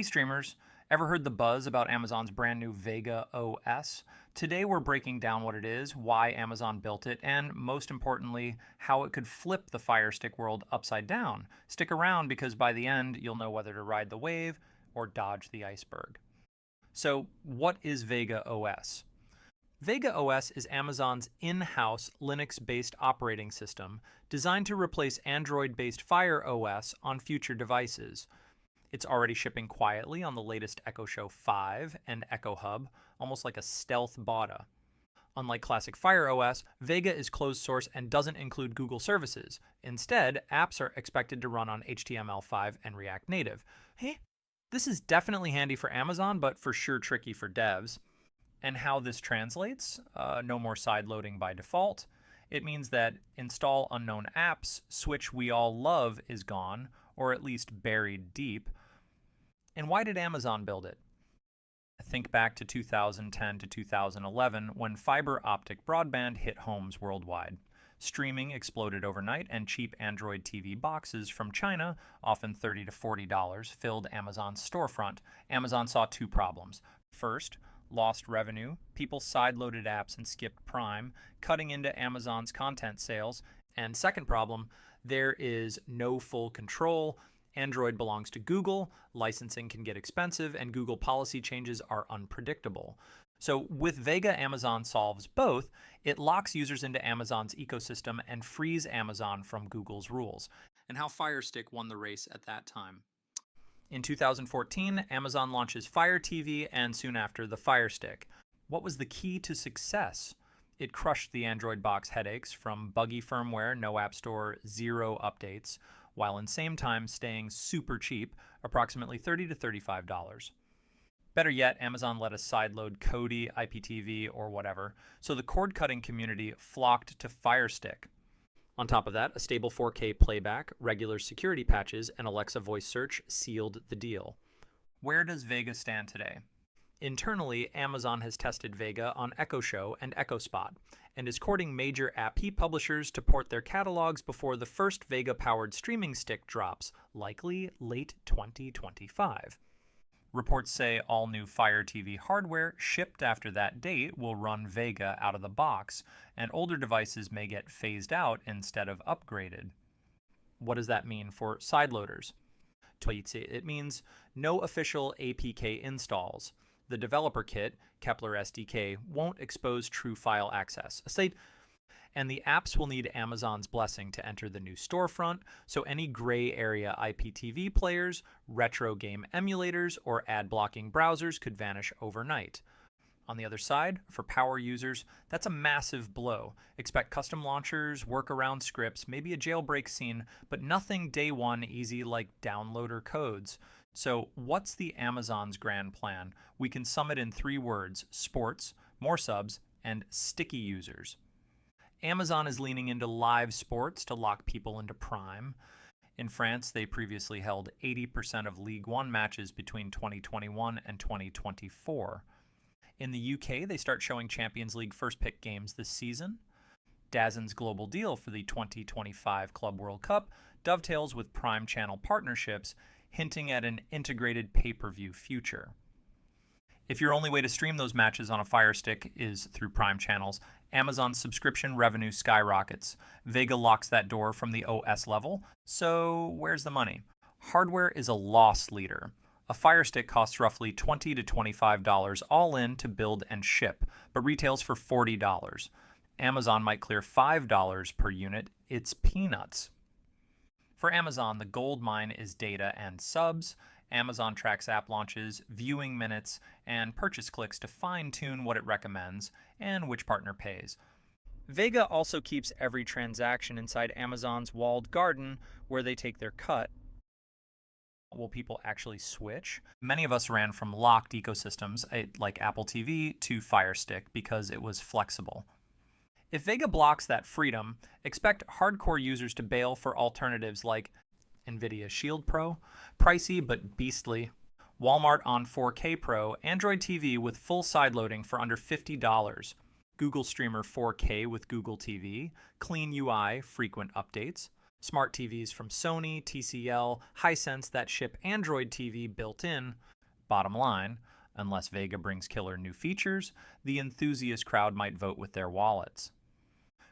Hey streamers, ever heard the buzz about Amazon's brand new Vega OS? Today we're breaking down what it is, why Amazon built it, and most importantly, how it could flip the Firestick world upside down. Stick around because by the end you'll know whether to ride the wave or dodge the iceberg. So what is Vega OS? Vega OS is Amazon's in-house Linux-based operating system designed to replace Android-based Fire OS on future devices. It's already shipping quietly on the latest Echo Show 5 and Echo Hub, almost like a stealth beta. Unlike classic Fire OS, Vega is closed source and doesn't include Google services. Instead, apps are expected to run on HTML5 and React Native. Hey, this is definitely handy for Amazon, but for sure tricky for devs. And how this translates, no more sideloading by default. It means that install unknown apps, switch we all love is gone, or at least buried deep. And why did Amazon build it? Think back to 2010 to 2011 when fiber optic broadband hit homes worldwide. Streaming exploded overnight and cheap Android TV boxes from China, often $30 to $40, filled Amazon's storefront. Amazon saw two problems. First, lost revenue, people sideloaded apps and skipped Prime, cutting into Amazon's content sales. And second problem, there is no full control. Android belongs to Google, licensing can get expensive, and Google policy changes are unpredictable. So with Vega, Amazon solves both. It locks users into Amazon's ecosystem and frees Amazon from Google's rules. And how Firestick won the race at that time. In 2014, Amazon launches Fire TV and soon after the Firestick. What was the key to success? It crushed the Android box headaches from buggy firmware, no app store, zero updates, while in same time staying super cheap, approximately $30 to $35. Better yet, Amazon let us sideload Kodi, IPTV, or whatever, so the cord-cutting community flocked to Firestick. On top of that, a stable 4K playback, regular security patches, and Alexa voice search sealed the deal. Where does Vega stand today? Internally, Amazon has tested Vega on Echo Show and Echo Spot, and is courting major AP publishers to port their catalogs before the first Vega-powered streaming stick drops, likely late 2025. Reports say all new Fire TV hardware shipped after that date will run Vega out of the box, and older devices may get phased out instead of upgraded. What does that mean for sideloaders? It means no official APK installs. The developer kit, Kepler SDK, won't expose true file access. And the apps will need Amazon's blessing to enter the new storefront, so any gray area IPTV players, retro game emulators, or ad-blocking browsers could vanish overnight. On the other side, for power users, that's a massive blow. Expect custom launchers, workaround scripts, maybe a jailbreak scene, but nothing day one easy like downloader codes. So what's the Amazon's grand plan? We can sum it in 3 words: sports, more subs, and sticky users. Amazon is leaning into live sports to lock people into Prime. In France, they previously held 80% of League One matches between 2021 and 2024. In the UK, they start showing Champions League first-pick games this season. DAZN's global deal for the 2025 Club World Cup dovetails with Prime Channel partnerships, hinting at an integrated pay-per-view future. If your only way to stream those matches on a Fire Stick is through Prime channels, Amazon's subscription revenue skyrockets. Vega locks that door from the OS level, so where's the money? Hardware is a loss leader. A Fire Stick costs roughly $20 to $25 all in to build and ship, but retails for $40. Amazon might clear $5 per unit. It's peanuts. For Amazon, the gold mine is data and subs. Amazon tracks app launches, viewing minutes, and purchase clicks to fine-tune what it recommends and which partner pays. Vega also keeps every transaction inside Amazon's walled garden where they take their cut. Will people actually switch? Many of us ran from locked ecosystems like Apple TV to Fire Stick because it was flexible. If Vega blocks that freedom, expect hardcore users to bail for alternatives like Nvidia Shield Pro, pricey but beastly, Walmart on 4K Pro, Android TV with full sideloading for under $50, Google Streamer 4K with Google TV, clean UI, frequent updates, Smart TVs from Sony, TCL, Hisense that ship Android TV built in. Bottom line, unless Vega brings killer new features, the enthusiast crowd might vote with their wallets.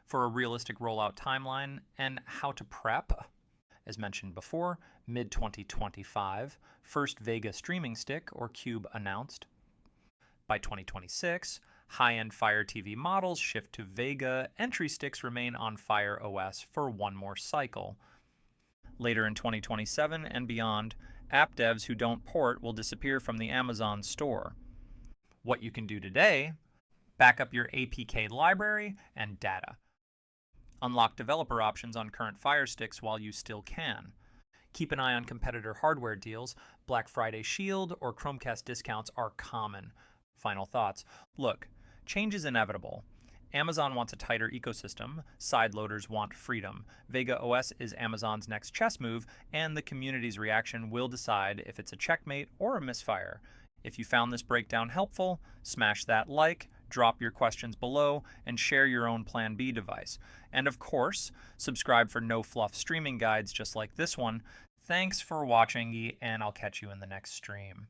For a realistic rollout timeline and how to prep, as mentioned before, mid-2025, first Vega streaming stick or cube announced. By 2026, high-end Fire TV models shift to Vega, entry sticks remain on Fire OS for one more cycle. Later in 2027 and beyond, app devs who don't port will disappear from the Amazon store. What you can do today: back up your APK library and data. Unlock developer options on current Fire Sticks while you still can. Keep an eye on competitor hardware deals. Black Friday Shield or Chromecast discounts are common. Final thoughts. Look, change is inevitable. Amazon wants a tighter ecosystem. Sideloaders want freedom. Vega OS is Amazon's next chess move, and the community's reaction will decide if it's a checkmate or a misfire. If you found this breakdown helpful, smash that like, drop your questions below, and share your own Plan B device. And of course, subscribe for no-fluff streaming guides just like this one. Thanks for watching, and I'll catch you in the next stream.